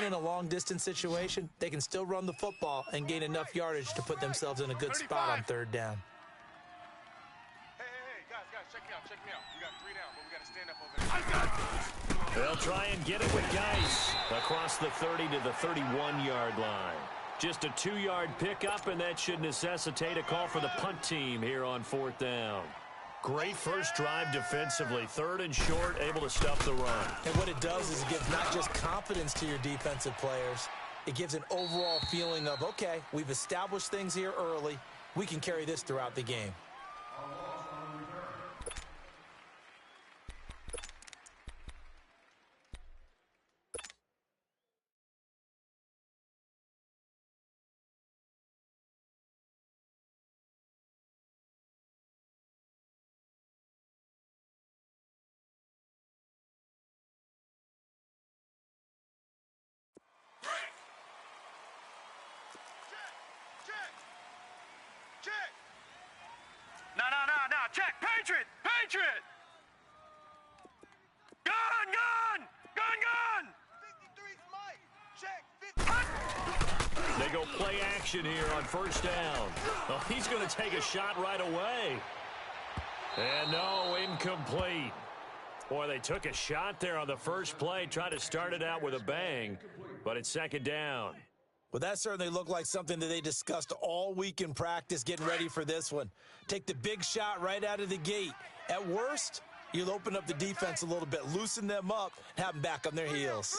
even in a long-distance situation, they can still run the football and gain enough yardage to put themselves in a good spot on third down. Hey, guys, check me out. We got 3 down, but we got to stand up over there. They'll try and get it with Geis across the 30 to the 31-yard line. Just a 2-yard pickup, and that should necessitate a call for the punt team here on 4th down. Great first drive defensively. 3rd and short, able to stuff the run. And what it does is it gives not just confidence to your defensive players, it gives an overall feeling of, okay, we've established things here early. We can carry this throughout the game. No. Check. Patriot. Gun. 53's Mike. Check. 50. They go play action here on 1st down. Oh, he's going to take a shot right away. And no, incomplete. Boy, they took a shot there on the first play, tried to start it out with a bang, but it's 2nd down. Well, that certainly looked like something that they discussed all week in practice getting ready for this one. Take the big shot right out of the gate. At worst, you'll open up the defense a little bit, loosen them up, have them back on their heels.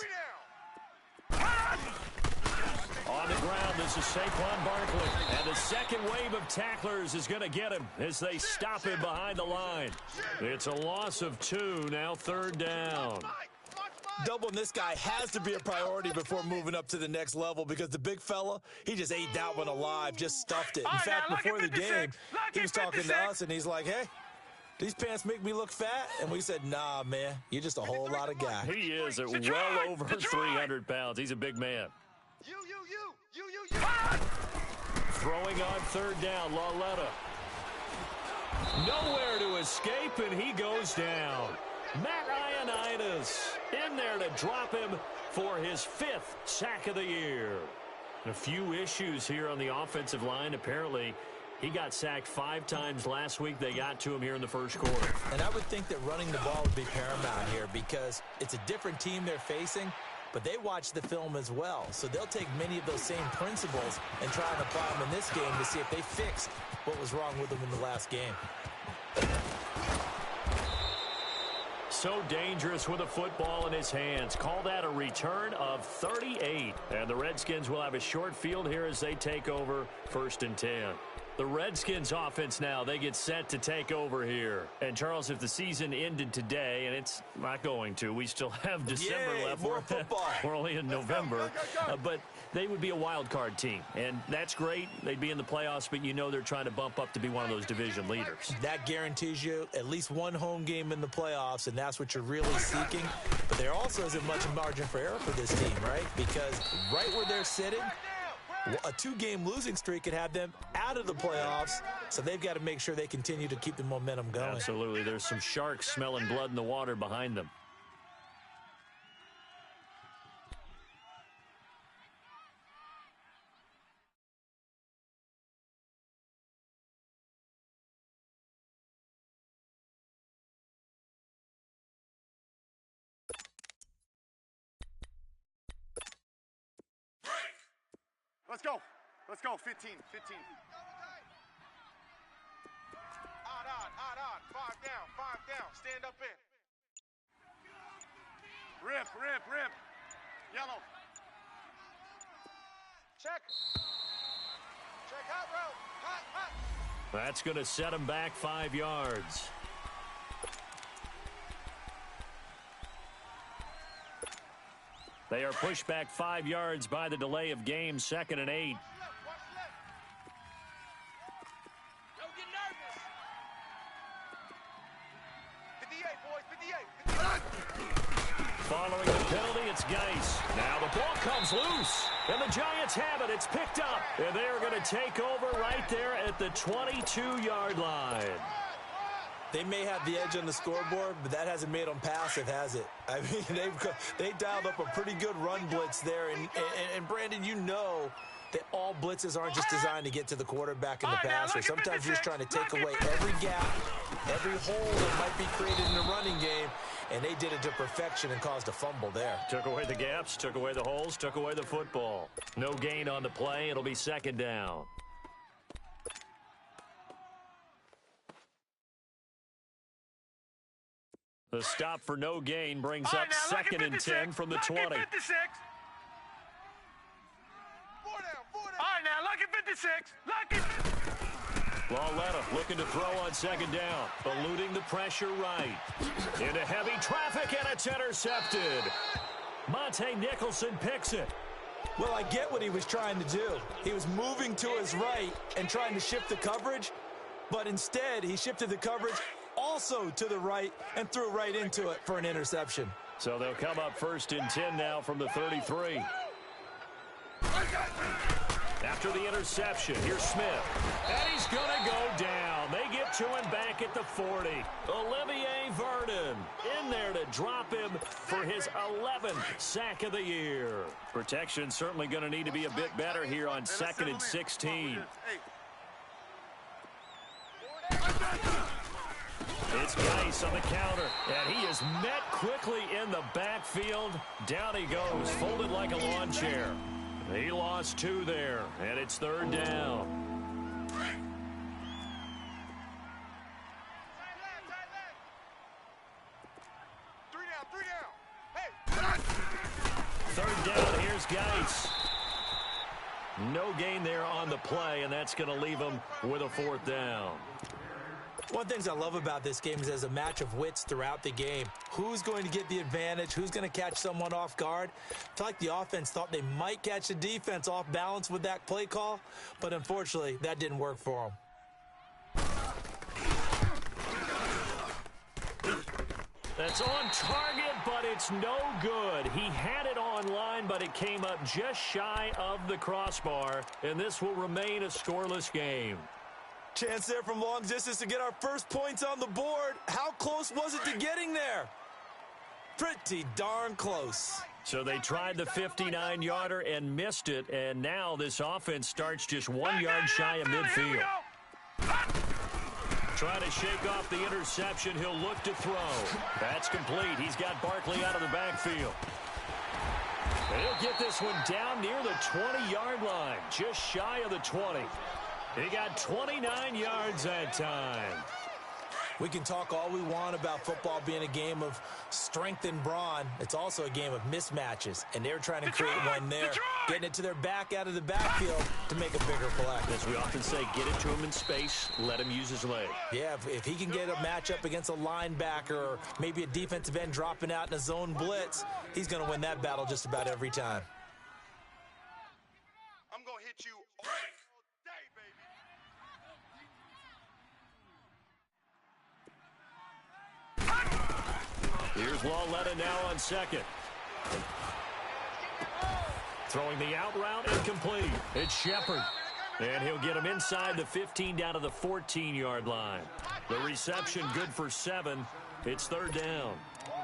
On the ground, this is Saquon Barkley. And the second wave of tacklers is going to get him as they stop him behind the line. It's a loss of 2, now 3rd down. Doubling this guy has to be a priority before moving up to the next level because the big fella, he just ate that one alive, just stuffed it. In fact, before the game, he was talking to us, and he's like, hey, these pants make me look fat? And we said, nah, man, you're just a whole lot of guy. He is at well over 300 pounds. He's a big man. You. Throwing on 3rd down, Lauletta. Nowhere to escape, and he goes down. Matt Ioannidis in there to drop him for his 5th sack of the year. A few issues here on the offensive line. Apparently, he got sacked 5 times last week. They got to him here in the first quarter. And I would think that running the ball would be paramount here because it's a different team they're facing, but they watch the film as well. So they'll take many of those same principles and try and apply them in this game to see if they fixed what was wrong with them in the last game. So dangerous with a football in his hands. Call that a return of 38. And the Redskins will have a short field here as they take over 1st and 10. The Redskins offense now, they get set to take over here. And, Charles, if the season ended today, and it's not going to, we still have December left. More football. We're only in November. But they would be a wild card team. And that's great. They'd be in the playoffs, but you know they're trying to bump up to be one of those division leaders. That guarantees you at least one home game in the playoffs, and that's what you're really seeking. But there also isn't much margin for error for this team, right? Because right where they're sitting, a 2-game losing streak could have them out of the playoffs, so they've got to make sure they continue to keep the momentum going. Absolutely. There's some sharks smelling blood in the water behind them. Let's go. 15. Odd. 5 down. Stand up in. Rip. Yellow. Check. Hot route. Hot. That's going to set him back 5 yards. They are pushed back 5 yards by the delay of game, 2nd and 8. Don't get nervous. 58, boys, 58. Following the penalty, it's Geis. Now the ball comes loose, and the Giants have it. It's picked up, and they're going to take over right there at the 22-yard line. They may have the edge on the scoreboard, but that hasn't made them passive, has it? I mean, they dialed up a pretty good run blitz there. And Brandon, you know that all blitzes aren't just designed to get to the quarterback and the passer. Sometimes you're just trying to take away every gap, every hole that might be created in the running game, and they did it to perfection and caused a fumble there. Took away the gaps, took away the holes, took away the football. No gain on the play. It'll be second down. The stop for no gain brings up second and 10 from the 20. 56. 4 down. All right, now, lucky 56. Lucky. Lauletta looking to throw on second down. Eluding the pressure right. Into heavy traffic, and it's intercepted. Monte Nicholson picks it. Well, I get what he was trying to do. He was moving to his right and trying to shift the coverage, but instead he shifted the coverage also to the right and threw right into it for an interception. So they'll come up first and 10 now from the 33. After the interception, here's Smith. And he's going to go down. They get to him back at the 40. Olivier Vernon in there to drop him for his 11th sack of the year. Protection certainly going to need to be a bit better here on second and 16. It's Geis on the counter, and he is met quickly in the backfield. Down he goes, folded like a lawn chair. He lost 2 there, and it's third down. Three down. Hey. Third down, here's Geis. No gain there on the play, and that's going to leave him with a fourth down. One of the things I love about this game is there's a match of wits throughout the game. Who's going to get the advantage? Who's going to catch someone off guard? I feel like the offense thought they might catch the defense off balance with that play call, but unfortunately, that didn't work for them. That's on target, but it's no good. He had it on line, but it came up just shy of the crossbar, and this will remain a scoreless game. Chance there from long distance to get our first points on the board. How close was it to getting there? Pretty darn close. So they tried the 59-yarder and missed it, and now this offense starts just 1 yard shy of midfield. Trying to shake off the interception. He'll look to throw. That's complete. He's got Barkley out of the backfield. He'll get this one down near the 20-yard line, just shy of the 20. He got 29 yards that time. We can talk all we want about football being a game of strength and brawn. It's also a game of mismatches, and they're trying to create one there, getting it to their back out of the backfield to make a bigger play. As we often say, get it to him in space, let him use his leg. Yeah, if he can get a matchup against a linebacker or maybe a defensive end dropping out in a zone blitz, he's going to win that battle just about every time. I'm going to hit you all day, baby. Here's Lauletta now on second. Throwing the out route, incomplete. It's Shepard. And he'll get him inside the 15 down to the 14-yard line. The reception good for 7. It's third down.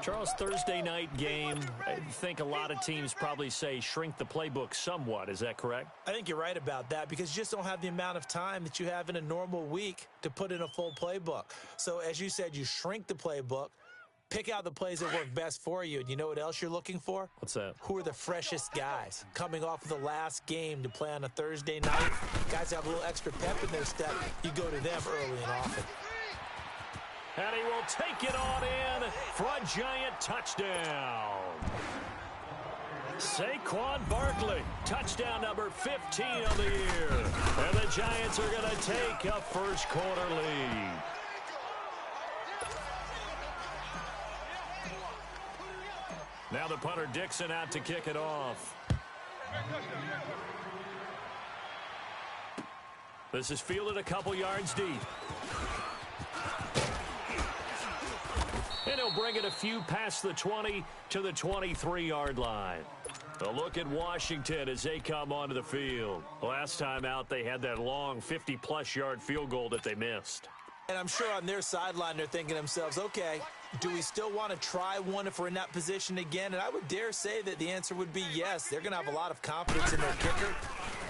Charles, Thursday night game, I think a lot of teams probably say shrink the playbook somewhat. Is that correct? I think you're right about that because you just don't have the amount of time that you have in a normal week to put in a full playbook. So as you said, you shrink the playbook, pick out the plays that work best for you. And you know what else you're looking for? What's that? Who are the freshest guys coming off of the last game to play on a Thursday night? Guys have a little extra pep in their step. You go to them early and often. And he will take it on in for a giant touchdown. Saquon Barkley, touchdown number 15 of the year. And the Giants are going to take a first quarter lead. Now the punter Dixon out to kick it off. This is fielded a couple yards deep. And he'll bring it a few past the 20 to the 23-yard line. A look at Washington as they come onto the field. Last time out, they had that long 50-plus yard field goal that they missed. And I'm sure on their sideline they're thinking to themselves, okay, do we still want to try one if we're in that position again? And I would dare say that the answer would be yes. They're going to have a lot of confidence in their kicker.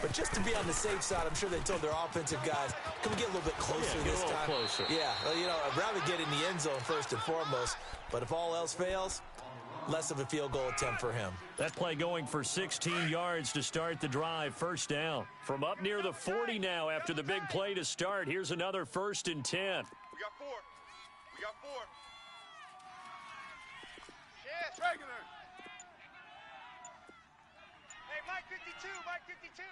But just to be on the safe side, I'm sure they told their offensive guys, can we get a little bit closer this time? Closer. Yeah, well, you know, I'd rather get in the end zone first and foremost. But if all else fails, less of a field goal attempt for him. That play going for 16 yards to start the drive. First down. From up near the 40 now after the big play to start. Here's another 1st and 10. We got 4. We got 4. Yes, regular. Hey, Mike 52, Mike 52.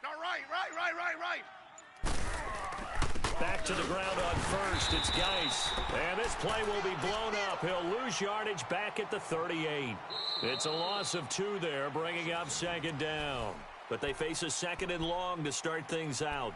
No, right. Back to the ground on first. It's Geis. And this play will be blown up. He'll lose yardage back at the 38. It's a loss of 2 there, bringing up 2nd down. But they face a 2nd and long to start things out.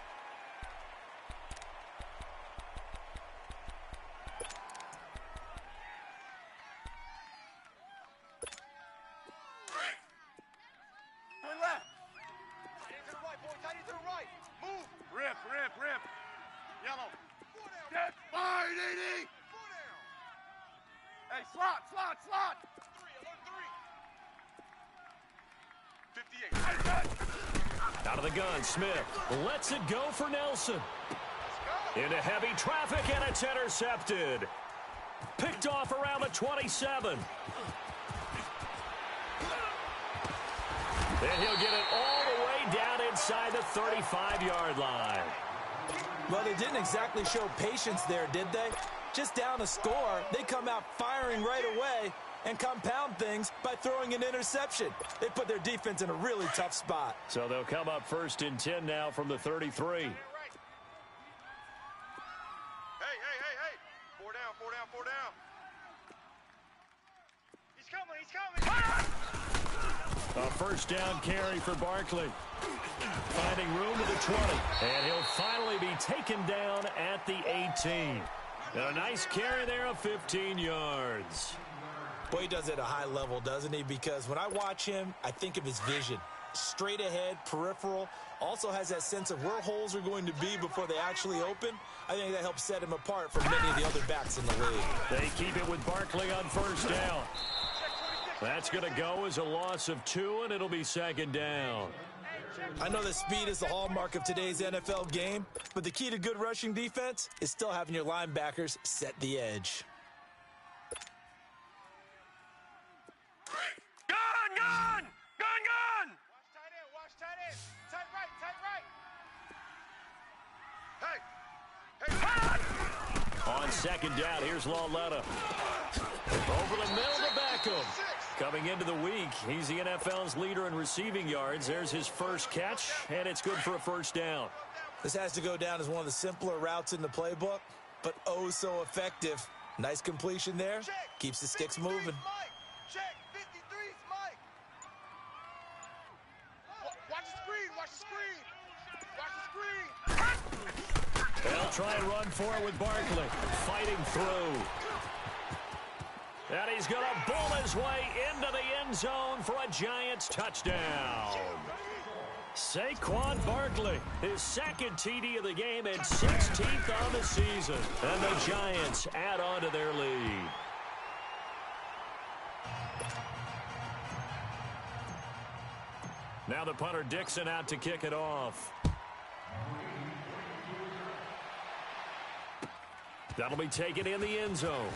Rip. Yellow. Get fired, 80. Hey, slot. 58. Out of the gun, Smith lets it go for Nelson. Into heavy traffic, and it's intercepted. Picked off around the 27. And he'll get it all the way down inside the 35-yard line. Well, they didn't exactly show patience there, did they? Just down a score, they come out firing right away and compound things by throwing an interception. They put their defense in a really tough spot. So they'll come up 1st and 10 now from the 33. Hey. 4 down. He's coming. A 1st down carry for Barkley. Finding room to the 20. And he'll finally be taken down at the 18. And a nice carry there of 15 yards. Boy, he does it at a high level, doesn't he? Because when I watch him, I think of his vision. Straight ahead, peripheral. Also has that sense of where holes are going to be before they actually open. I think that helps set him apart from many of the other backs in the league. They keep it with Barkley on 1st down. That's going to go as a loss of 2, and it'll be 2nd down. I know that speed is the hallmark of today's NFL game, but the key to good rushing defense is still having your linebackers set the edge. Gun! Watch tight end. Tight right. Hey! On 2nd down, here's Lauletta. Over the middle to Beckham. Coming into the week, he's the NFL's leader in receiving yards. There's his first catch, and it's good for a 1st down. This has to go down as one of the simpler routes in the playbook, but oh so effective. Nice completion there. Keeps the sticks moving. Check, 53's Mike. Watch the screen. They'll try and run for it with Barkley. Fighting through. And he's going to bull his way into the end zone for a Giants touchdown. Saquon Barkley, his 2nd TD of the game and 16th on the season. And the Giants add on to their lead. Now the punter Dixon out to kick it off. That'll be taken in the end zone.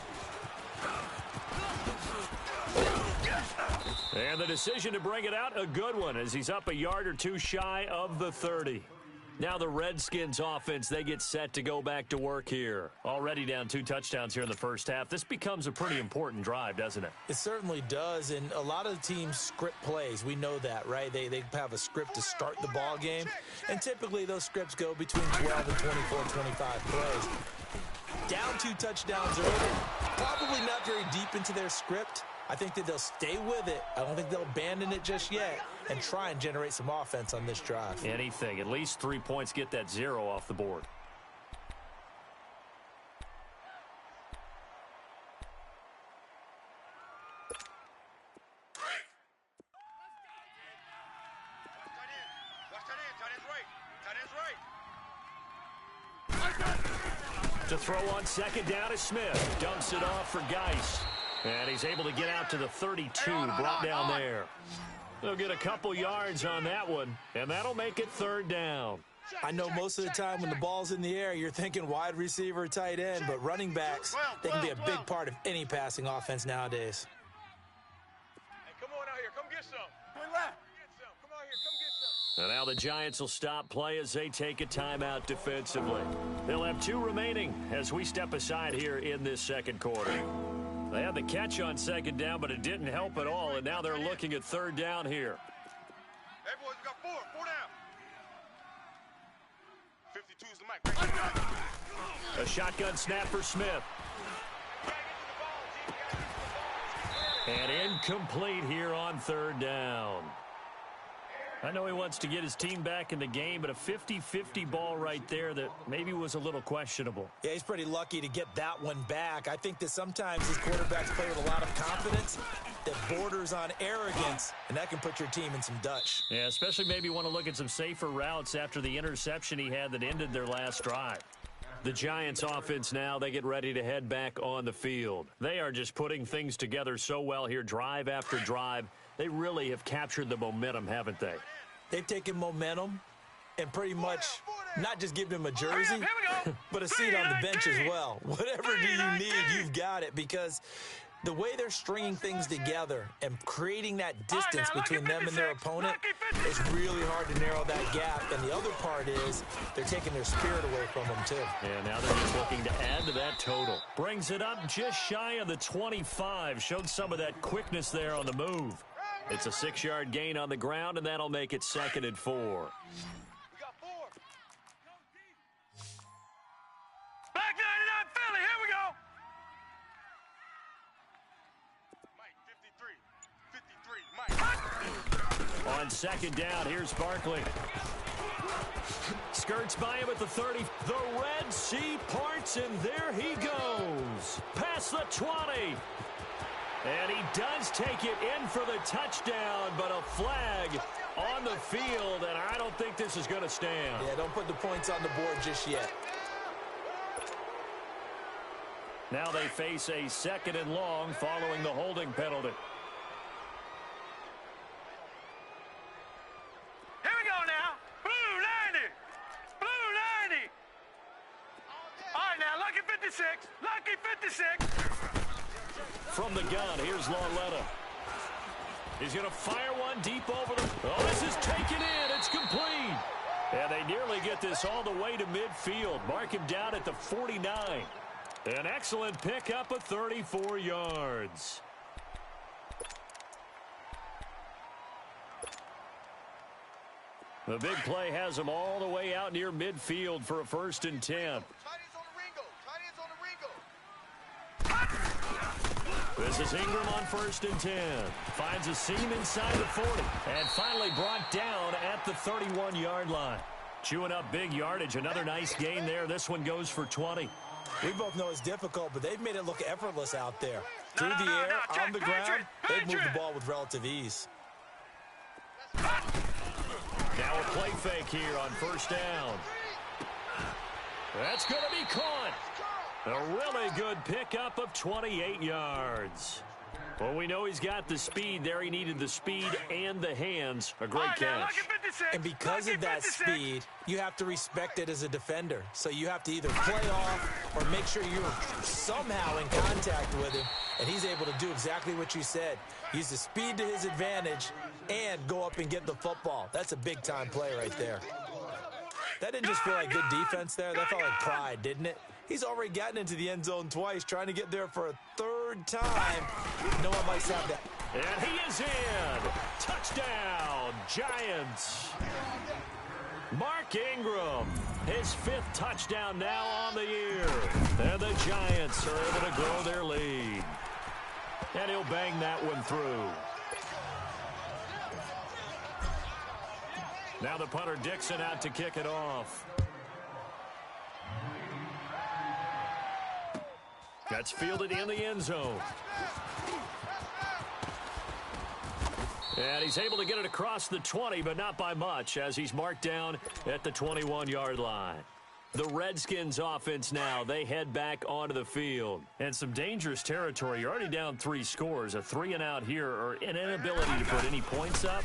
And the decision to bring it out, a good one, as he's up a yard or 2 shy of the 30. Now the Redskins offense, they get set to go back to work here. Already down 2 touchdowns here in the first half. This becomes a pretty important drive, doesn't it? It certainly does, and a lot of the teams script plays. We know that, right? They have a script to start the ball game, and typically those scripts go between 12 and 24, 25 plays. Down 2 touchdowns early, probably not very deep into their script. I think that they'll stay with it. I don't think they'll abandon it just yet and try and generate some offense on this drive. Anything. At least 3 points, get that 0 off the board. Tight end's right. To throw on second down is Smith. Dumps it off for Geis. And he's able to get out to the 32, brought down there. They'll get a couple yards on that one, and that'll make it third down. I know most of the time when the ball's in the air, you're thinking wide receiver, tight end, but running backs, they can be a big part of any passing offense nowadays. Hey, come on out here. Come get some. Come left. Get some. Come out here. Come get some. And now the Giants will stop play as they take a timeout defensively. They'll have 2 remaining as we step aside here in this second quarter. They had the catch on second down, but it didn't help at all, and now they're looking at third down here. Hey, boys, we got 4. 4 down. 52 is the mic. Right. A shotgun snap for Smith. And incomplete here on third down. I know he wants to get his team back in the game, but a 50-50 ball right there that maybe was a little questionable. Yeah, he's pretty lucky to get that one back. I think that sometimes these quarterbacks play with a lot of confidence that borders on arrogance, and that can put your team in some Dutch. Yeah, especially maybe want to look at some safer routes after the interception he had that ended their last drive. The Giants offense now, they get ready to head back on the field. They are just putting things together so well here, drive after drive. They really have captured the momentum, haven't they? They've taken momentum and pretty much not just given him a jersey, but a seat on the bench as well. Whatever do you need, you've got it, because the way they're stringing things together and creating that distance between them and their opponent is really hard to narrow that gap. And the other part is they're taking their spirit away from them, too. And now they're just looking to add to that total. Brings it up just shy of the 25. Showed some of that quickness there on the move. It's a 6-yard gain on the ground, and that'll make it 2nd and 4. We got 4. Back 99 Philly. Here we go. Mike, 53. 53. Mike. On second down, here's Barkley. Skirts by him at the 30. The Red Sea parts, and there he goes. Past the 20. And he does take it in for the touchdown, but a flag on the field, and I don't think this is going to stand. Yeah, don't put the points on the board just yet. Now they face a 2nd and long following the holding penalty. Here we go now. Blue 90. Blue 90. All right, now, lucky 56. Lucky 56. From the gun, here's Lauletta. He's going to fire one deep over the... Oh, this is taken in. It's complete. And they nearly get this all the way to midfield. Mark him down at the 49. An excellent pickup of 34 yards. The big play has him all the way out near midfield for a 1st and 10. This is Ingram on 1st and 10. Finds a seam inside the 40. And finally brought down at the 31-yard line. Chewing up big yardage. Another nice gain there. This one goes for 20. We both know it's difficult, but they've made it look effortless out there. Through the air, on the ground, they've moved the ball with relative ease. Now a play fake here on 1st down. That's going to be caught. A really good pickup of 28 yards. Well, we know he's got the speed there. He needed the speed and the hands. A great catch. And because of that speed, you have to respect it as a defender. So you have to either play off or make sure you're somehow in contact with him. And he's able to do exactly what you said. Use the speed to his advantage and go up and get the football. That's a big-time play right there. That didn't just feel like good defense there. That felt like pride, didn't it? He's already gotten into the end zone twice, trying to get there for a 3rd time. No one likes to have that. And he is in. Touchdown, Giants. Mark Ingram, his 5th touchdown now on the year. And the Giants are able to grow their lead. And he'll bang that one through. Now the punter Dixon out to kick it off. That's fielded in the end zone. And he's able to get it across the 20, but not by much, as he's marked down at the 21-yard line. The Redskins offense now, they head back onto the field. And some dangerous territory. You're already down 3 scores. A 3-and-out here or an inability to put any points up.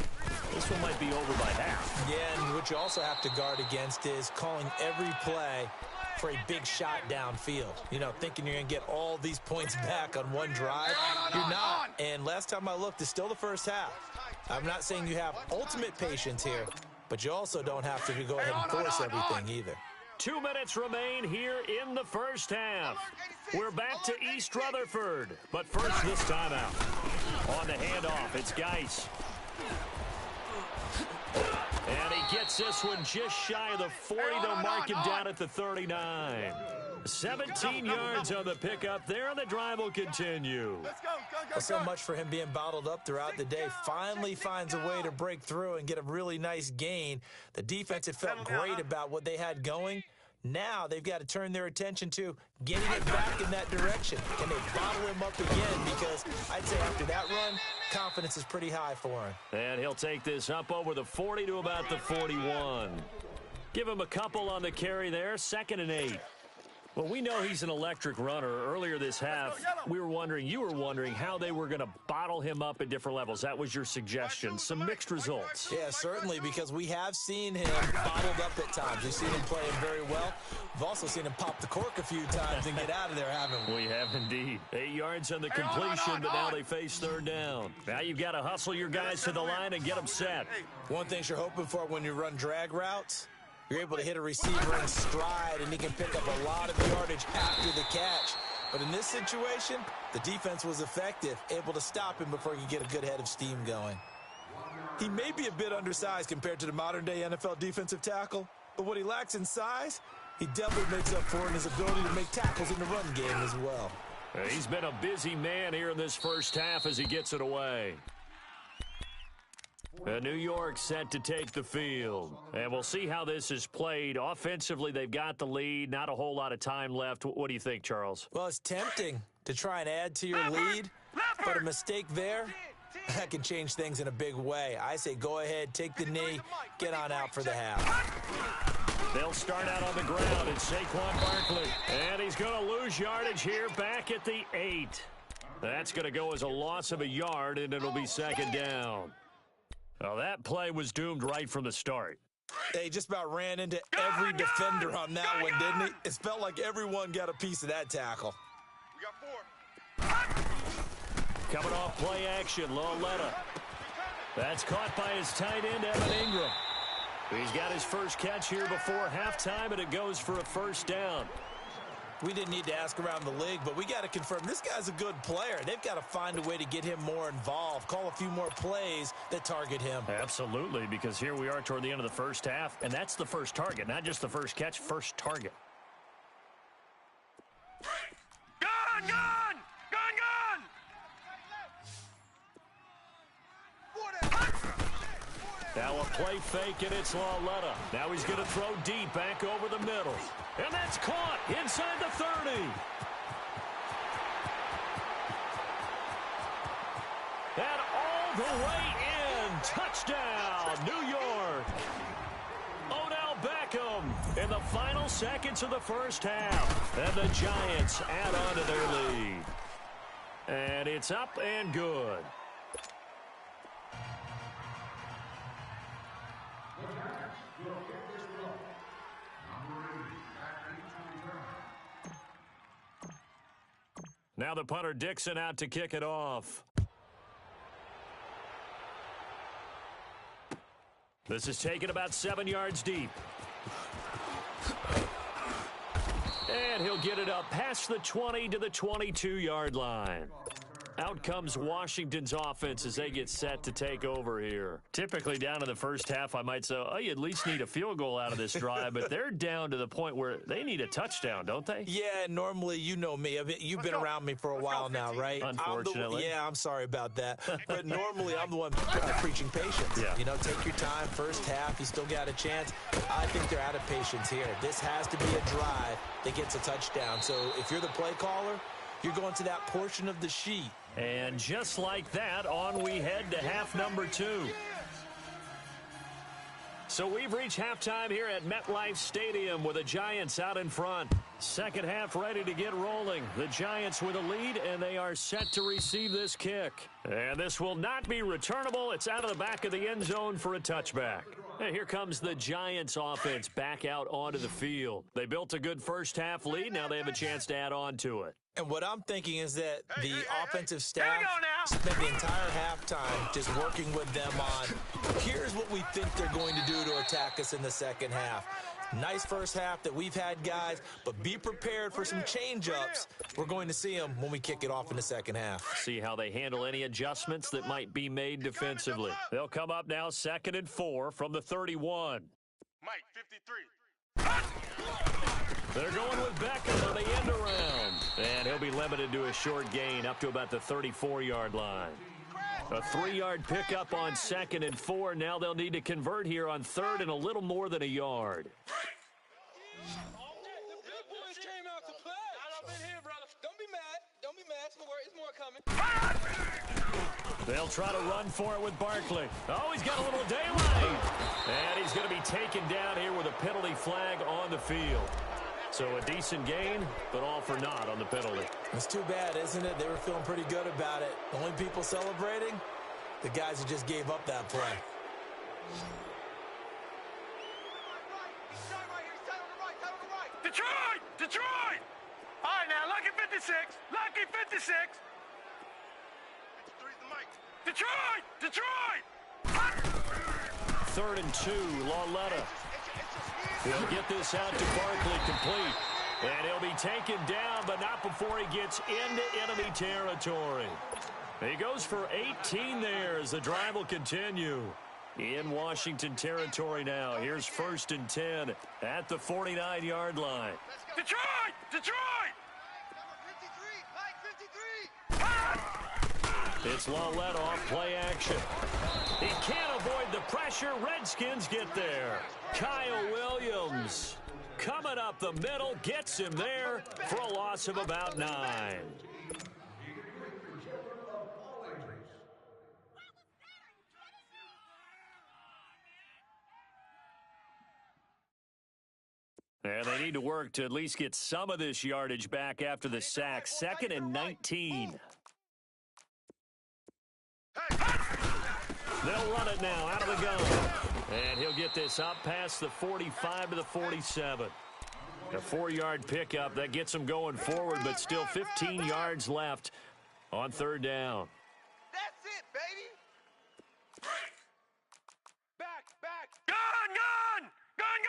This one might be over by half. Yeah, and what you also have to guard against is calling every play for a big shot downfield. You know, thinking you're going to get all these points back on one drive. You're not. And last time I looked, it's still the first half. I'm not saying you have ultimate patience here, but you also don't have to go ahead and force everything either. 2 minutes remain here in the first half. We're back to East Rutherford, but first this timeout. On the handoff, it's Geis. And he gets this one just shy of the 40. They'll mark him down at the 39. 17 yards on the pickup there, and the drive will continue. So much for him being bottled up throughout the day. Finally finds a way to break through and get a really nice gain. The defense had felt great about what they had going. Now they've got to turn their attention to getting it back in that direction. Can they bottle him up again? Because I'd say after that run, confidence is pretty high for him. And he'll take this up over the 40 to about the 41. Give him a couple on the carry there, 2nd and 8. Well, we know he's an electric runner. Earlier this half, you were wondering how they were going to bottle him up at different levels. That was your suggestion. Some mixed results. Yeah, certainly, because we have seen him bottled up at times. We've seen him playing very well. We've also seen him pop the cork a few times and get out of there, haven't we? We have indeed. 8 yards on the completion, but now they face 3rd down. Now you've got to hustle your guys to the line and get them set. One thing you're hoping for when you run drag routes, you're able to hit a receiver in stride, and he can pick up a lot of yardage after the catch. But in this situation, the defense was effective, able to stop him before he could get a good head of steam going. He may be a bit undersized compared to the modern-day NFL defensive tackle, but what he lacks in size, he definitely makes up for in his ability to make tackles in the run game as well. He's been a busy man here in this first half as he gets it away. New York set to take the field. And we'll see how this is played. Offensively, they've got the lead. Not a whole lot of time left. What do you think, Charles? Well, it's tempting to try and add to your lead, but a mistake there, that can change things in a big way. I say go ahead, take the knee, get on out for the half. They'll start out on the ground. It's Saquon Barkley. And he's going to lose yardage here back at the 8. That's going to go as a loss of a yard, and it'll be 2nd down. Well, that play was doomed right from the start. They just about ran into every defender on that one, didn't he? It felt like everyone got a piece of that tackle. We got 4. Coming off play action, Loletta. That's caught by his tight end, Evan Ingram. He's got his first catch here before halftime, and it goes for a 1st down. We didn't need to ask around the league, but we got to confirm this guy's a good player. They've got to find a way to get him more involved, call a few more plays that target him. Absolutely, because here we are toward the end of the first half, and that's the first target, not just the first catch, first target. Gun! Gun! Gun! Gun! Now a play fake, and it's Loletta. Now he's going to throw deep back over the middle. And that's caught inside the 30. And all the way in. Touchdown, New York. Odell Beckham in the final seconds of the first half. And the Giants add on to their lead. And it's up and good. Now the punter Dixon out to kick it off. This is taken about 7 yards deep. And he'll get it up past the 20 to the 22-yard line. Out comes Washington's offense as they get set to take over here. Typically down in the first half, I might say, oh, you at least need a field goal out of this drive, but they're down to the point where they need a touchdown, don't they? Yeah, normally, you know me. You've been around me for a while now, right? Unfortunately. I'm sorry about that. But normally, I'm the one preaching patience. Yeah. You know, take your time. First half, you still got a chance. I think they're out of patience here. This has to be a drive that gets a touchdown. So if you're the play caller, you're going to that portion of the sheet. And just like that, on we head to half number 2. So we've reached halftime here at MetLife Stadium with the Giants out in front. Second half ready to get rolling. The Giants with a lead, and they are set to receive this kick. And this will not be returnable. It's out of the back of the end zone for a touchback. And here comes the Giants offense back out onto the field. They built a good first half lead. Now they have a chance to add on to it. And what I'm thinking is that the offensive staff spent the entire halftime just working with them on, here's what we think they're going to do to attack us in the second half. Nice first half that we've had, guys, but be prepared for some change-ups. We're going to see them when we kick it off in the second half. See how they handle any adjustments that might be made defensively. They'll come up now 2nd and 4 from the 31. Mike, 53. They're going with Beckham on the end around. And he'll be limited to a short gain up to about the 34-yard line. A 3-yard pickup on 2nd and 4. Now they'll need to convert here on 3rd and a little more than a yard. They'll try to run for it with Barkley. Oh, he's got a little daylight. And he's going to be taken down here with a penalty flag on the field. So a decent gain, but all for naught on the penalty. It's too bad, isn't it? They were feeling pretty good about it. The only people celebrating, the guys who just gave up that play. Detroit! Detroit! All right, now, lucky 56. Lucky 56. Detroit! Detroit! 3rd and 2, Lauletta. He'll get this out to Barkley complete. And he'll be taken down, but not before he gets into enemy territory. He goes for 18 there as the drive will continue. In Washington territory now. Here's 1st and 10 at the 49-yard line. Detroit! Detroit! It's Lauletta off play action. He can't avoid the pressure. Redskins get there. Kyle Williams coming up the middle, gets him there for a loss of about 9. And they need to work to at least get some of this yardage back after the sack. 2nd and 19. They'll run it now out of the gun. And he'll get this up past the 45 to the 47. A 4-yard pickup that gets him going forward, but still 15 yards left on 3rd down. That's it, baby. Back, back. Gun, gun! Gun,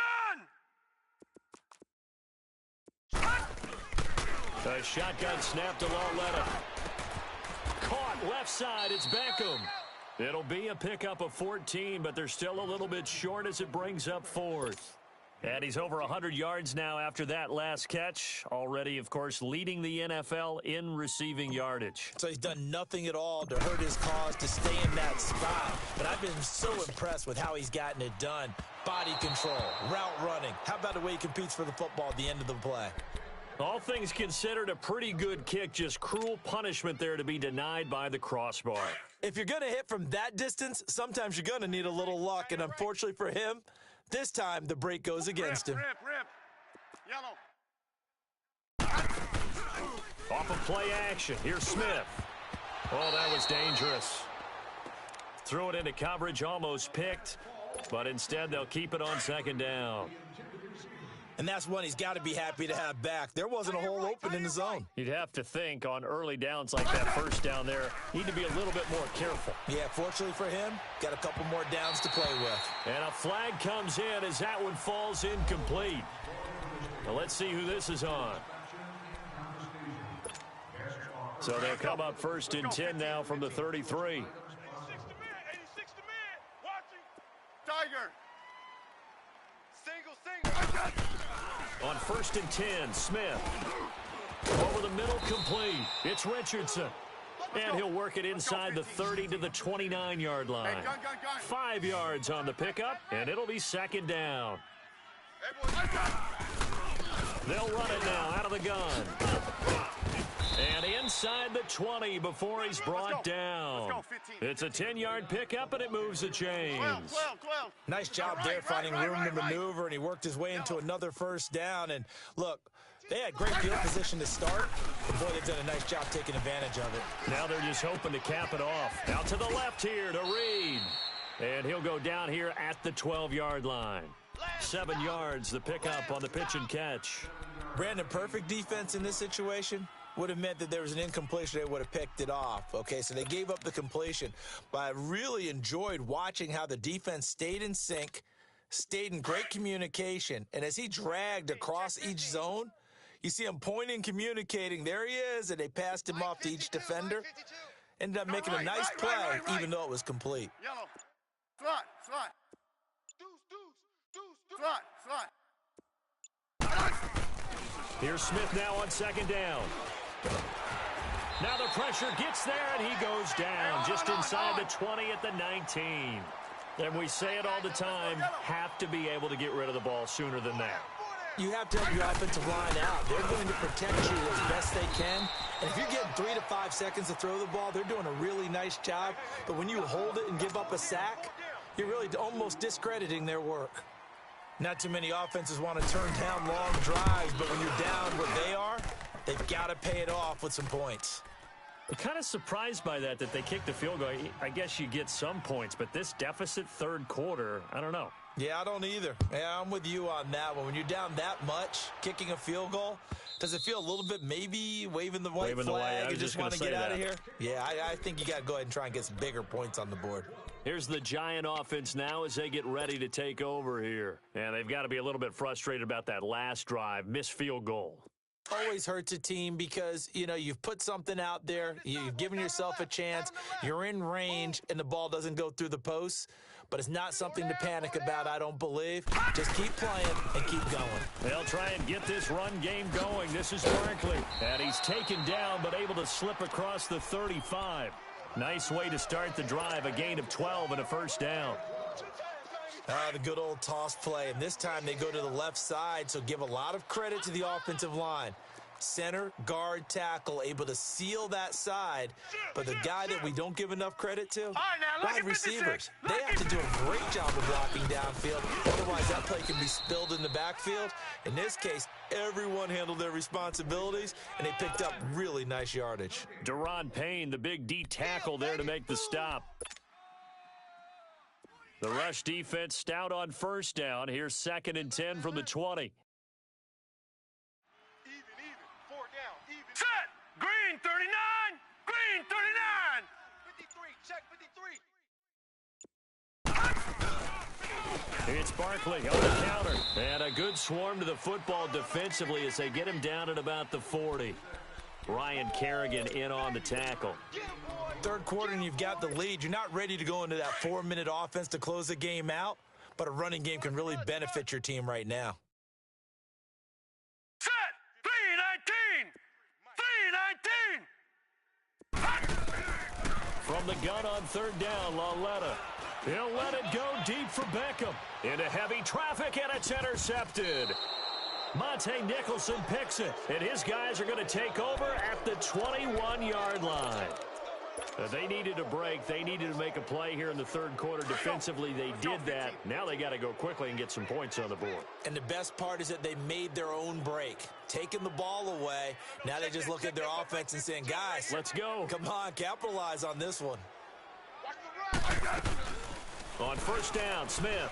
gun! A shotgun snap to Lauletta. Caught left side. It's Beckham. It'll be a pickup of 14, but they're still a little bit short as it brings up 4th. And he's over 100 yards now after that last catch. Already, of course, leading the NFL in receiving yardage. So he's done nothing at all to hurt his cause to stay in that spot. But I've been so impressed with how he's gotten it done. Body control, route running. How about the way he competes for the football at the end of the play? All things considered, a pretty good kick. Just cruel punishment there to be denied by the crossbar. If you're going to hit from that distance, sometimes you're going to need a little luck. And unfortunately for him, this time the break goes against him. Rip. Yellow. Off of play action. Here's Smith. Oh, that was dangerous. Threw it into coverage, almost picked. But instead, they'll keep it on 2nd down. And that's one he's got to be happy to have back. There wasn't a hole open in the zone. You'd have to think on early downs like that first down there, need to be a little bit more careful. Yeah, fortunately for him, got a couple more downs to play with. And a flag comes in as that one falls incomplete. Now let's see who this is on. So they'll come up 1st and 10 now from the 33. 86 to man. Watching. Tiger. Single. On 1st and 10, Smith. Over the middle, complete. It's Richardson. And he'll work it inside the 30 to the 29-yard line. 5 yards on the pickup, and it'll be 2nd down. They'll run it now out of the gun. And inside the 20 before he's brought down. It's a 10-yard pickup, and it moves the chains. 12. Nice job there finding room to maneuver, and he worked his way into another first down. And look, they had great field position to start, but boy, they've done a nice job taking advantage of it. Now they're just hoping to cap it off. Out to the left here to Reed. And he'll go down here at the 12-yard line. 7 yards, the pickup on the pitch and catch. Brandon, perfect defense in this situation would have meant that there was an incompletion. They would have picked it off. Okay, so they gave up the completion. But I really enjoyed watching how the defense stayed in sync, stayed in great communication. And as he dragged across each zone, you see him pointing, communicating. There he is, and they passed him off to each defender. Ended up making a nice play, even though it was complete. Yellow. Slot. Slot. Here's Smith now on second down. Now the pressure gets there, and he goes down just inside the 20 at the 19. And we say it all the time, have to be able to get rid of the ball sooner than that. You have to have your offensive line out. They're going to protect you as best they can. And if you're getting 3 to 5 seconds to throw the ball, they're doing a really nice job. But when you hold it and give up a sack, you're really almost discrediting their work. Not too many offenses want to turn down long drives, but when you're down what they are, they've got to pay it off with some points. I'm kind of surprised by that they kicked the field goal. I guess you get some points, but this deficit third quarter, I don't know. Yeah, I don't either. Yeah, I'm with you on that one. When you're down that much, kicking a field goal, does it feel a little bit maybe waving the white flag? You just want to get out of here? Yeah, I think you got to go ahead and try and get some bigger points on the board. Here's the Giant offense now as they get ready to take over here. And they've got to be a little bit frustrated about that last drive, missed field goal. Always hurts a team because, you know, you've put something out there, you've given yourself a chance, you're in range, and the ball doesn't go through the posts. But it's not something to panic about, I don't believe. Just keep playing and keep going. They'll try and get this run game going. This is Barkley. And he's taken down but able to slip across the 35. Nice way to start the drive, a gain of 12 and a first down. The good old toss play, and this time they go to the left side, so give a lot of credit to the offensive line. Center, guard, tackle, able to seal that side, but the guy that we don't give enough credit to, wide receivers. They have to do a great job of blocking downfield, otherwise that play can be spilled in the backfield. In this case, everyone handled their responsibilities, and they picked up really nice yardage. Deron Payne, the big D tackle there to make the stop. The rush defense stout on first down. Here's 2nd and 10 from the 20. Even. 4 down. Even. Set. Green 39. Green 39. 53. Check 53. It's Barkley on the counter. And a good swarm to the football defensively as they get him down at about the 40. Ryan Kerrigan in on the tackle. Third quarter and you've got the lead. You're not ready to go into that 4-minute offense to close the game out, but a running game can really benefit your team right now. Set. 3-19. From the gun on third down, Lauletta. He'll let it go deep for Beckham. Into heavy traffic, and it's intercepted. Monte Nicholson picks it, and his guys are going to take over at the 21-yard line. They needed a break. They needed to make a play here in the third quarter. Defensively, they did that. Now they got to go quickly and get some points on the board. And the best part is that they made their own break, taking the ball away. Now they just look at their offense and saying, guys, let's go. Come on, capitalize on this one. On first down, Smith.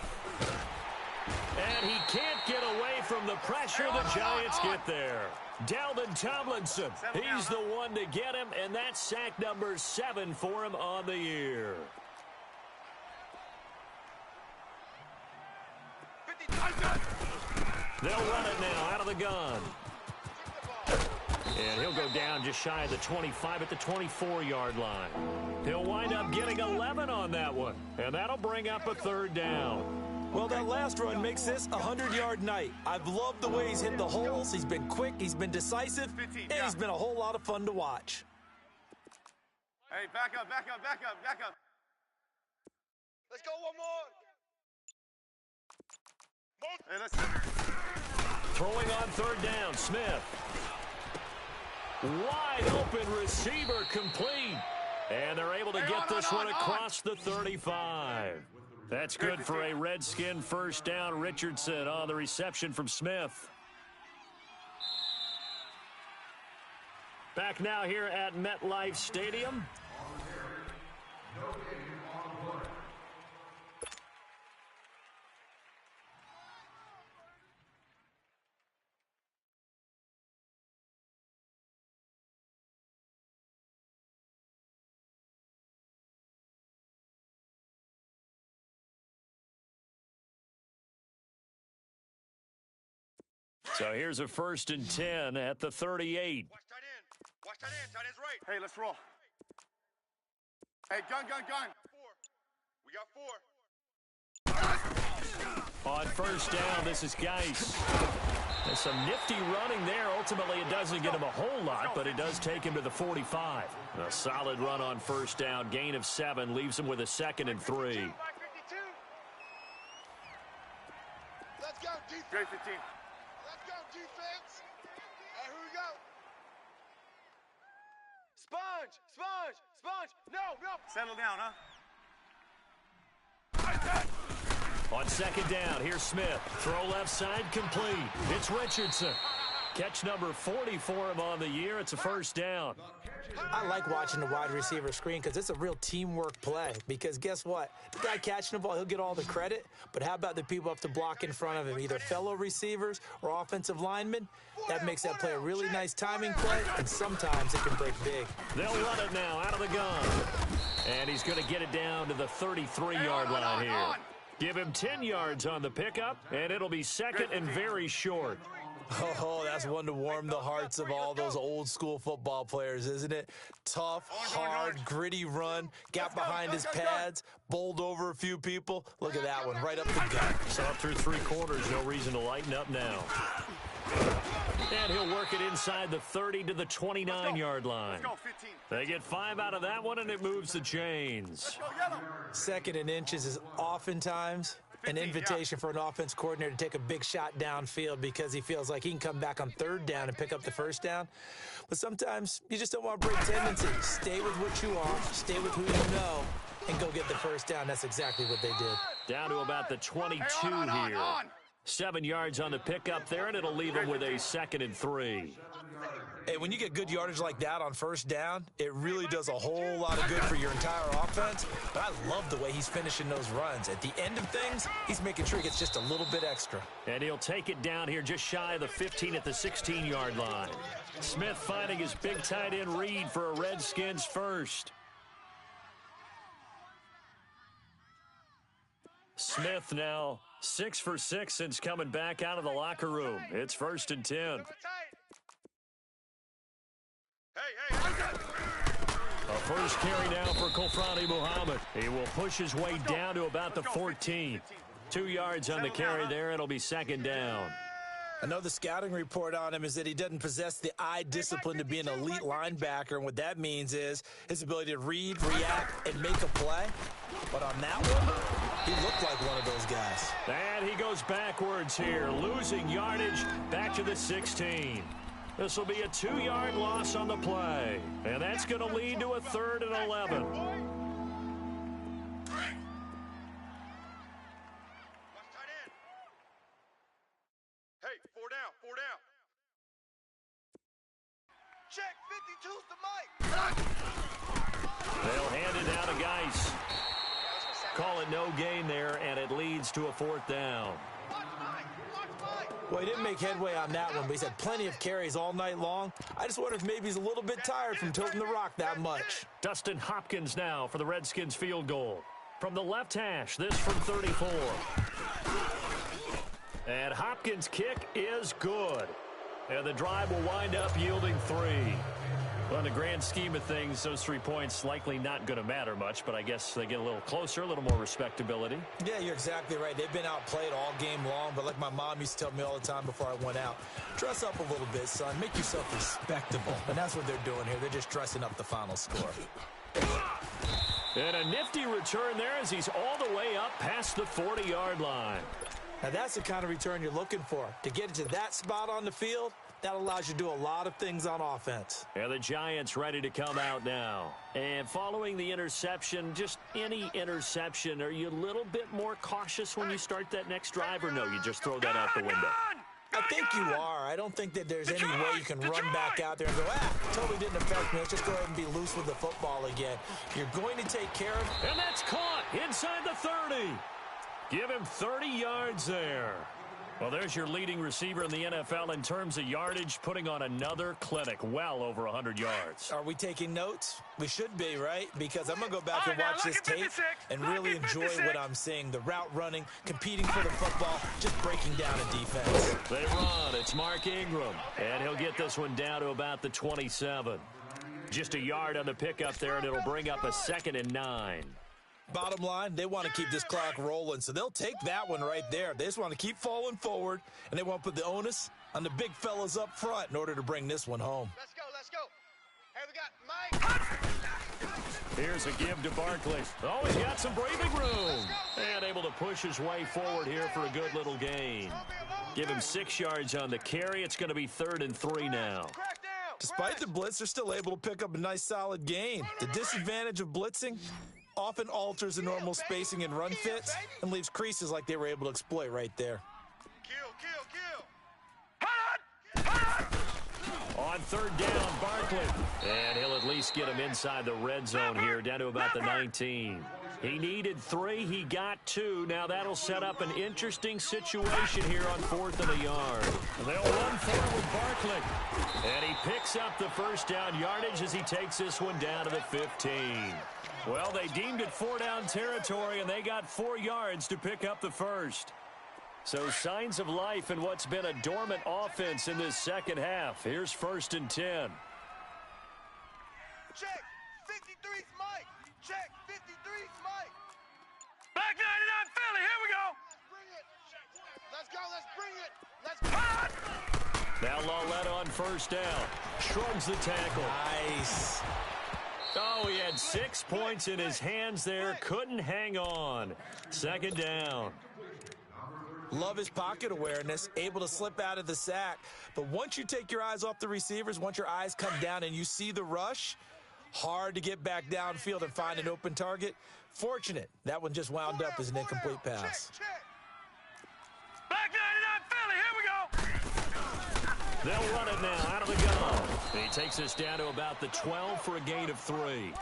And he can't get away from the pressure. The Giants get there. Dalvin Tomlinson, he's the one to get him, and that's sack number 7 for him on the year. They'll run it now out of the gun. And he'll go down just shy of the 25 at the 24-yard line. He'll wind up getting 11 on that one, and that'll bring up a third down. Well, that last run makes this a 100-yard night. I've loved the way he's hit the holes. He's been quick, he's been decisive, and he's been a whole lot of fun to watch. Hey, back up. Let's go one more. Hey, let's... Throwing on third down, Smith. Wide open receiver complete. And they're able to get this one across the 35. That's good for a Redskin first down. Richardson on the reception from Smith. Back now here at MetLife Stadium. So here's a 1st and 10 at the 38. Watch tight end. Watch tight end. Tight end's right. Hey, let's roll. Hey, gun. 4. We got 4. On 1st down, this is Geis. There's some nifty running there. Ultimately, it doesn't get him a whole lot, but it does take him to the 45. A solid run on 1st down. Gain of 7 leaves him with a 2nd and 3. Let's go, defense. Great 15. Let's go, defense. Hey, here we go. Sponge. No. Settle down, huh? On 2nd down, here's Smith. Throw left side complete. It's Richardson. Catch number 40 for him on the year. It's a 1st down. I like watching the wide receiver screen because it's a real teamwork play. Because guess what? The guy catching the ball, he'll get all the credit. But how about the people up to block in front of him, either fellow receivers or offensive linemen? That makes that play a really nice timing play, and sometimes it can break big. They'll run it now out of the gun. And he's going to get it down to the 33-yard line here. Give him 10 yards on the pickup, and it'll be 2nd and very short. Oh, that's one to warm the hearts of all those old-school football players, isn't it? Tough, hard, gritty run, got behind his pads, bowled over a few people. Look at that one, right up the gut. So up through 3 quarters, no reason to lighten up now. And he'll work it inside the 30 to the 29-yard line. They get 5 out of that one, and it moves the chains. 2nd and inches is oftentimes an invitation for an offense coordinator to take a big shot downfield because he feels like he can come back on 3rd down and pick up the 1st down. But sometimes you just don't want to break tendencies. Stay with what you are, stay with who you know, and go get the 1st down. That's exactly what they did. Down to about the 22 here. 7 yards on the pickup there, and it'll leave him with a 2nd and 3. Hey, when you get good yardage like that on 1st down, it really does a whole lot of good for your entire offense. But I love the way he's finishing those runs. At the end of things, he's making sure he gets just a little bit extra. And he'll take it down here just shy of the 15 at the 16-yard line. Smith finding his big tight end Reed for a Redskins first. Smith now 6 for 6 since coming back out of the locker room. It's 1st and 10. Hey. A first carry now for Kofrani Muhammad. He will push his way down to about the 14. 2 yards on the carry there. It'll be 2nd down. I know the scouting report on him is that he doesn't possess the eye discipline to be an elite linebacker, and what that means is his ability to read, react, and make a play. But on that one, he looked like one of those guys. And he goes backwards here, losing yardage back to the 16. This will be a 2-yard loss on the play, and that's going to lead to a 3rd and 11. Hey, 4 down. Check, 52's the mic. They'll hand it down to Geis. Call it no gain there, and it leads to a 4th down. Well, he didn't make headway on that one, but he's had plenty of carries all night long. I just wonder if maybe he's a little bit tired from tilting the rock that much. Dustin Hopkins now for the Redskins field goal. From the left hash, this from 34. And Hopkins' kick is good. And the drive will wind up yielding 3. Well, in the grand scheme of things, those 3 points likely not going to matter much, but I guess they get a little closer, a little more respectability. Yeah, you're exactly right. They've been outplayed all game long, but like my mom used to tell me all the time before I went out, dress up a little bit, son. Make yourself respectable. And that's what they're doing here. They're just dressing up the final score. And a nifty return there as he's all the way up past the 40-yard line. Now, that's the kind of return you're looking for. To get it to that spot on the field, That allows you to do a lot of things on offense. And the Giants ready to come out now. And following the interception, just any interception, are you a little bit more cautious when you start that next drive, or no, you just throw that out the window? I think you are. I don't think that there's any way you can run back out there and go, totally didn't affect me. Let's just go ahead and be loose with the football again. You're going to take care of it. And that's caught inside the 30. Give him 30 yards there. Well, there's your leading receiver in the NFL in terms of yardage, putting on another clinic, well over 100 yards. Are we taking notes? We should be, right? Because I'm going to go back and watch this tape and really enjoy what I'm seeing. The route running, competing for the football, just breaking down a defense. They run. It's Mark Ingram. And he'll get this one down to about the 27. Just a yard on the pickup there, and it'll bring up a 2nd and 9. Bottom line, they want to keep this clock rolling, so they'll take that one right there. They just want to keep falling forward, and they want to put the onus on the big fellas up front in order to bring this one home. Let's go, let's go. Hey, we got Mike. Here's a give to Barkley. Oh, he's got some breathing room. And able to push his way forward here for a good little gain. Give him 6 yards on the carry. It's going to be 3rd and 3 now. Despite the blitz, they're still able to pick up a nice, solid gain. The disadvantage of blitzing often alters the normal spacing and run fits and leaves creases like they were able to exploit right there. On 3rd down, Barkley. And he'll at least get him inside the red zone here, down to about the 19. He needed 3. He got 2. Now that'll set up an interesting situation here on 4th and a yard. They'll run forward with Barkley. And he picks up the first down yardage as he takes this one down to the 15. Well, they deemed it 4-down territory, and they got 4 yards to pick up the first. So signs of life in what's been a dormant offense in this second half. Here's 1st and 10. Check. 53's Mike. Check. 53's Mike. Back 99 Philly. Here we go. Let's go. Let's bring it. Let's go. Now Lawletta on 1st down. Shrugs the tackle. Nice. Oh, he had 6 points in his hands there. Couldn't hang on. 2nd down. Love his pocket awareness, able to slip out of the sack. But once you take your eyes off the receivers, once your eyes come down and you see the rush, hard to get back downfield and find an open target. Fortunate, that one just wound up as an incomplete pass. Back 99 Philly, here we go. They'll run it now out of the gun. He takes us down to about the 12 for a gain of 3.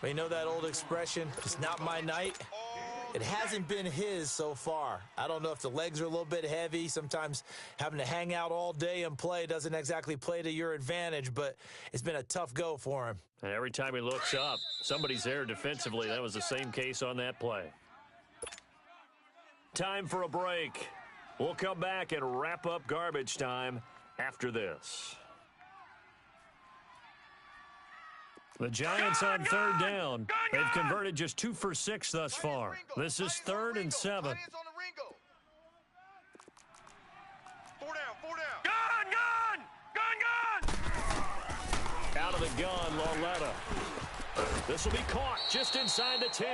Well, you know that old expression, it's not my night? It hasn't been his so far. I don't know if the legs are a little bit heavy. Sometimes having to hang out all day and play doesn't exactly play to your advantage, but it's been a tough go for him. And every time he looks up, somebody's there defensively. That was the same case on that play. Time for a break. We'll come back and wrap up garbage time after this. The Giants on 3rd down. They've converted just 2 for 6 thus far. This is 3rd and 7. 4 down. Gun. Out of the gun, Lawletta. This will be caught just inside the 10.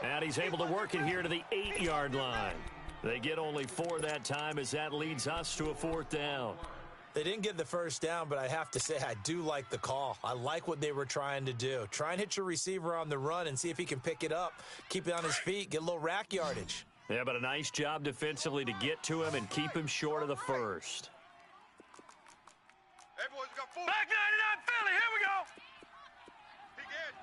And he's able to work it here to the 8-yard line. They get only 4 that time as that leads us to a 4th down. They didn't get the first down, but I have to say I do like the call. I like what they were trying to do. Try and hit your receiver on the run and see if he can pick it up, keep it on his feet, get a little rack yardage. Yeah, but a nice job defensively to get to him and keep him short of the first. Hey, boys, we got 4. Back 99 Philly, here we go. Big edge.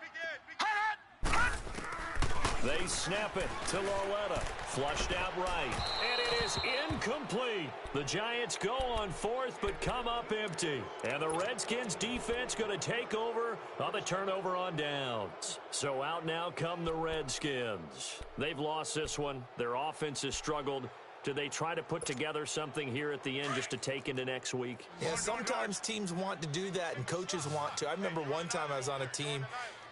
They snap it to Lawletta. Flushed out right. And it is incomplete. The Giants go on 4th, but come up empty. And the Redskins defense going to take over on the turnover on downs. So out now come the Redskins. They've lost this one. Their offense has struggled. Do they try to put together something here at the end just to take into next week? Yeah, sometimes teams want to do that and coaches want to. I remember one time I was on a team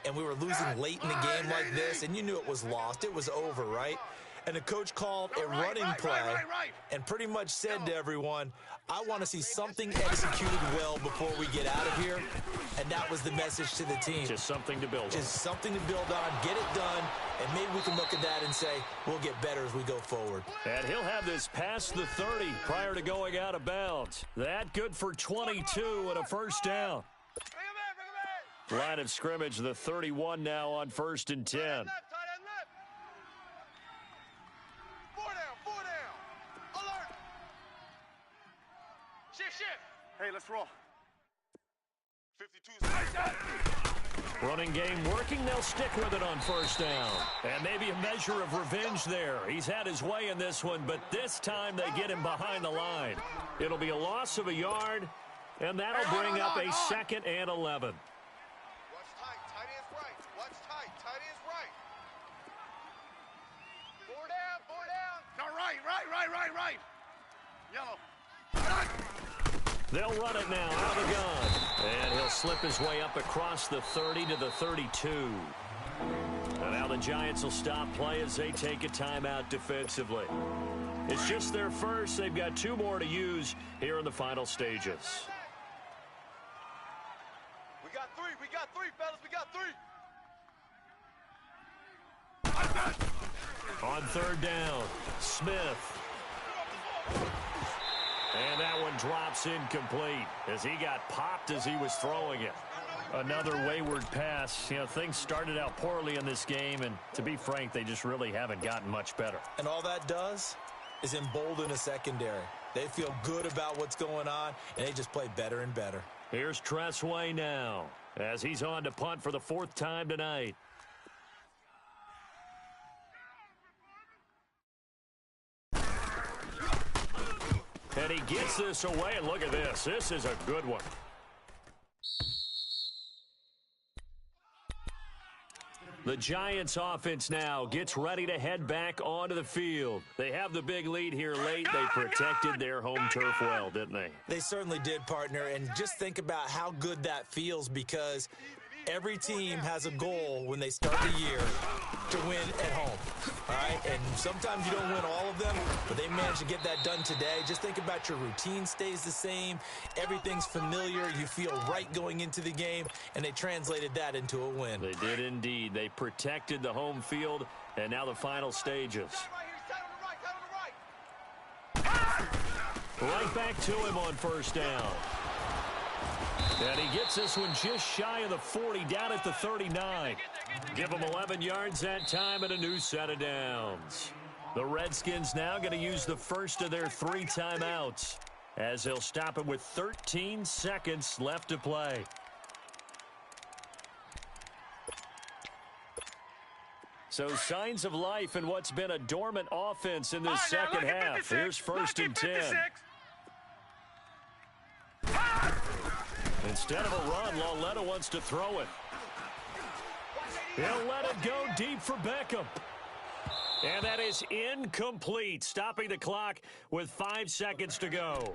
and we were losing late in the game like this, and you knew it was lost. It was over, right? and the coach called a running play and pretty much said to everyone, I want to see something executed well before we get out of here. And that was the message to the team. Just something to build on. Just something to build on, get it done, and maybe we can look at that and say we'll get better as we go forward. And he'll have this past the 30 prior to going out of bounds. That good for 22 and a first down. Line of scrimmage, the 31 now on 1st and 10. Hey, let's roll. 52. Running game working. They'll stick with it on 1st down. And maybe a measure of revenge there. He's had his way in this one, but this time they get him behind the line. It'll be a loss of a yard, and that'll bring up a 2nd and 11. Watch tight. Tight end's right. Watch tight. Tight end's right. 4 down. 4 down. No, right. Yellow. They'll run it now out of the gun. And he'll slip his way up across the 30 to the 32. And now the Giants will stop play as they take a timeout defensively. It's just their first. They've got 2 more to use here in the final stages. We got 3, fellas. We got 3. On 3rd down, Smith. And that one drops incomplete as he got popped as he was throwing it. Another wayward pass. You know, things started out poorly in this game, and to be frank, they just really haven't gotten much better. And all that does is embolden a secondary. They feel good about what's going on, and they just play better and better. Here's Tressway now as he's on to punt for the 4th time tonight. And he gets this away, and look at this. This is a good one. The Giants offense now gets ready to head back onto the field. They have the big lead here late. They protected their home turf well, didn't they? They certainly did, partner. And just think about how good that feels, because every team has a goal when they start the year to win at home, all right? And sometimes you don't win all of them, but they managed to get that done today. Just think about your routine stays the same. Everything's familiar. You feel right going into the game, and they translated that into a win. They did indeed. They protected the home field, and now the final stages. Right back to him on 1st down. And he gets this one just shy of the 40, down at the 39. Give him 11 yards that time and a new set of downs. The Redskins now going to use the first of their 3 timeouts as they'll stop it with 13 seconds left to play. So signs of life in what's been a dormant offense in this second half. Here's 1st and 10. Instead of a run, Lauletta wants to throw it. He'll let it go deep for Beckham. And that is incomplete, stopping the clock with 5 seconds to go.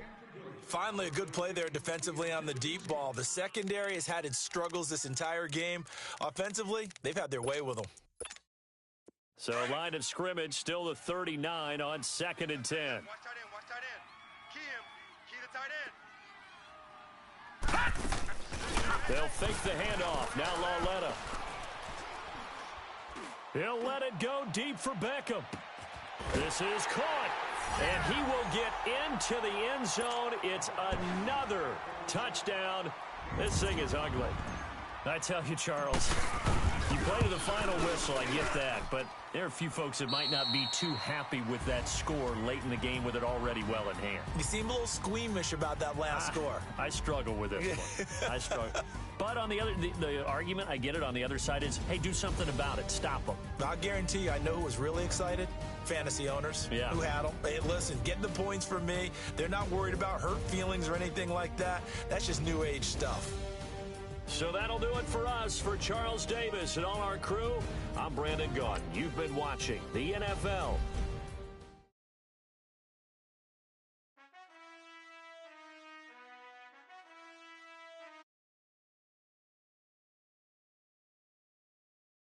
Finally, a good play there defensively on the deep ball. The secondary has had its struggles this entire game. Offensively, they've had their way with them. So line of scrimmage, still the 39 on 2nd and 10. Watch tight end. Key him. Key the tight end. They'll fake the handoff. Now Lauletta. He'll let it go deep for Beckham. This is caught. And he will get into the end zone. It's another touchdown. This thing is ugly. I tell you, Charles, you play to the final whistle, I get that, but there are a few folks that might not be too happy with that score late in the game with it already well in hand. You seem a little squeamish about that last score. I struggle with this one. I struggle. But on the other, the argument, I get it, on the other side is, hey, do something about it. Stop them. I'll guarantee you, I know who was really excited. Fantasy owners who had them. Hey, listen, getting the points for me. They're not worried about hurt feelings or anything like that. That's just new age stuff. So that'll do it for us. For Charles Davis and all our crew, I'm Brandon Gaudin. You've been watching the NFL